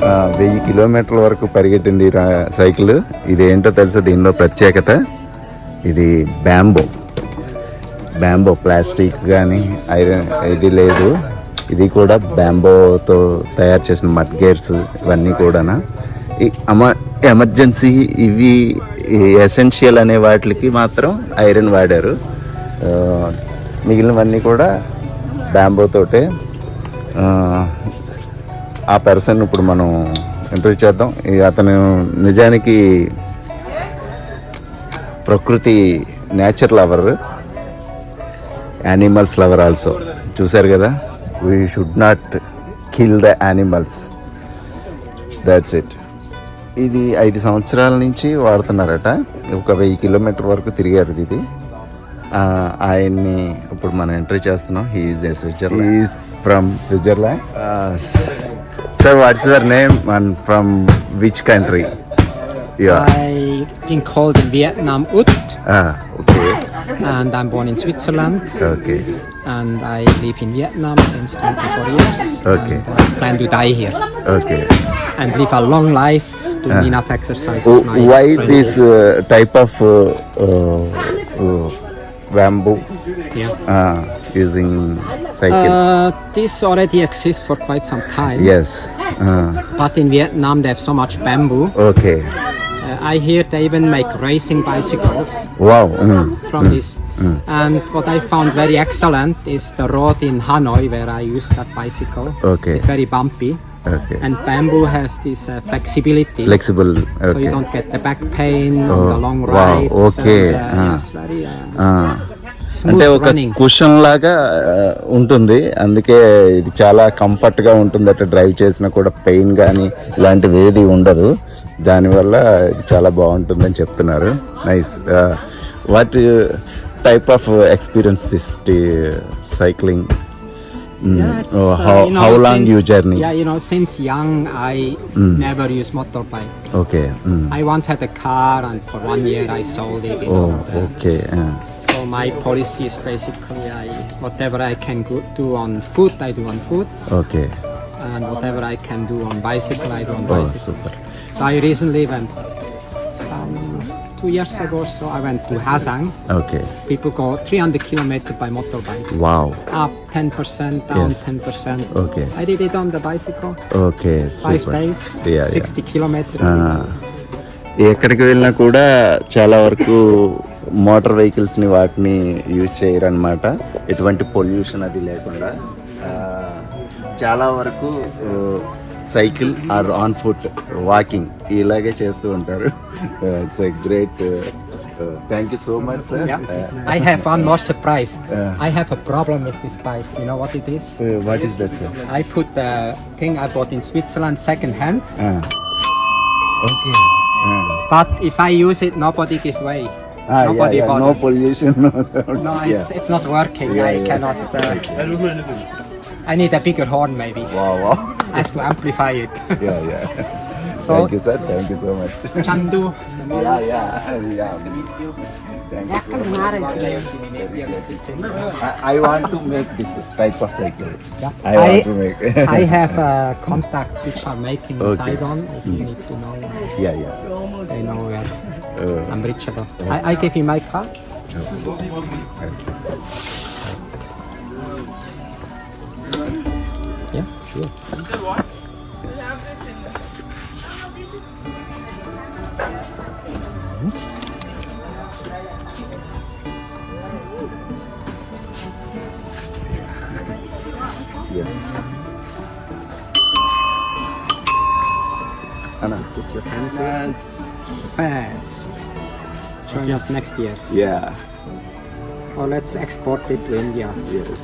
1000 కిలోమీటర్ల వరకు పరిగెట్టింది సైకిల్. ఇదేంటో తెలుసా దీనిలో ప్రత్యేకత? ఇది బ్యాంబో ప్లాస్టిక్ కానీ ఐరన్ ఇది లేదు. ఇది కూడా బ్యాంబోతో తయారు చేసిన మడ్ గేర్స్ ఇవన్నీ కూడా ఎమర్జెన్సీ ఇవి ఎసెన్షియల్ అనే వాటికి మాత్రం ఐరన్ వాడారు. మిగిలినవన్నీ కూడా బ్యాంబోతోటే. ఆ పర్సన్ ఇప్పుడు మనం ఇంటర్వ్యూ చేద్దాం. అతను నిజానికి ప్రకృతి nature lover, animals lover also. చూశారు కదా, we should not kill the animals, that's it. ఇది 5 సంవత్సరాల నుంచి వాడుతున్నారట. ఒక 1000 కిలోమీటర్ వరకు తిరిగారు ఇది. ఆయన్ని ఇప్పుడు మనం ఎంట్రీ చేస్తున్నాం. He's from Switzerland. Sir, what's your name and from which country? I've been called in Vietnam Ut. Okay. And I'm born in Switzerland. Okay. And I live in Vietnam since 24 years. Okay. And I plan to die here. Okay. And live a long life, do enough exercise. Why this type of bamboo? Yeah. Using cycle? This already exists for quite some time. Yes. But in Vietnam they have so much bamboo. Okay. I hear they even make racing bicycles. Wow. From this. And what I found very excellent is the road in Hanoi where I use that bicycle. Okay. It's very bumpy. Okay. And bamboo has this flexibility. Flexible. Okay. So you don't get the back pain on the long wow. rides. Okay. And, yes, very అంటే smooth ఒక running. Cushion లాగా ఉంటుంది. అందుకే ఇది చాలా కంఫర్ట్గా ఉంటుంది. అట్లా డ్రైవ్ చేసినా కూడా పెయిన్ కానీ ఇలాంటివి ఏది ఉండదు. దానివల్ల ఇది చాలా బాగుంటుందని చెప్తున్నారు. Nice. What type of experience this cycling? How long you journey? Yeah, since young I never use motorbike. Okay. I once had a car and for 1 year I sold it. Okay. So my policy is basically whatever I can do on foot, I do on foot. Okay. And whatever I can do on bicycle, I do on Oh, bicycle. super. So I recently went 2 years ago, so I went to Ha Giang. Okay. People go 300 kilometers by motorbike. Wow. Up 10%, down Yes. 10%. Okay. I did it on the bicycle. Okay. 5 Super. days, Yeah, 60 kilometers. ఎక్కడికి వెళ్ళినా కూడా చాలా వరకు motor వెహికల్స్ని వాటిని use చేయరనమాట. ఎటువంటి pollution అది లేకుండా చాలా వరకు cycle or on foot walking ఇలాగే చేస్తూ ఉంటారు. It's a great. Thank you so much sir. I have one more surprise. I have a problem with this bike. You know what it is? What is that sir? I put the thing I bought in Switzerland second hand. Okay. But if I use it, nobody give way. Nobody bother. No pollution. No, it's not working. I cannot. I need a bigger horn maybe. Wow. I have to amplify it. Yeah. Thank you sir. Thank you so much. Chandu. Yeah. Thank you so much. I want to make this type of cycle. I want to make. I have contacts which are making in Okay. Saigon. If you need to know, Yeah. they know where I'm reachable. I give you my card. Yeah, sure. Yes. Anna, Put your hand there. Fast. Join us next year. Yeah. Or let's export it to India. Yes.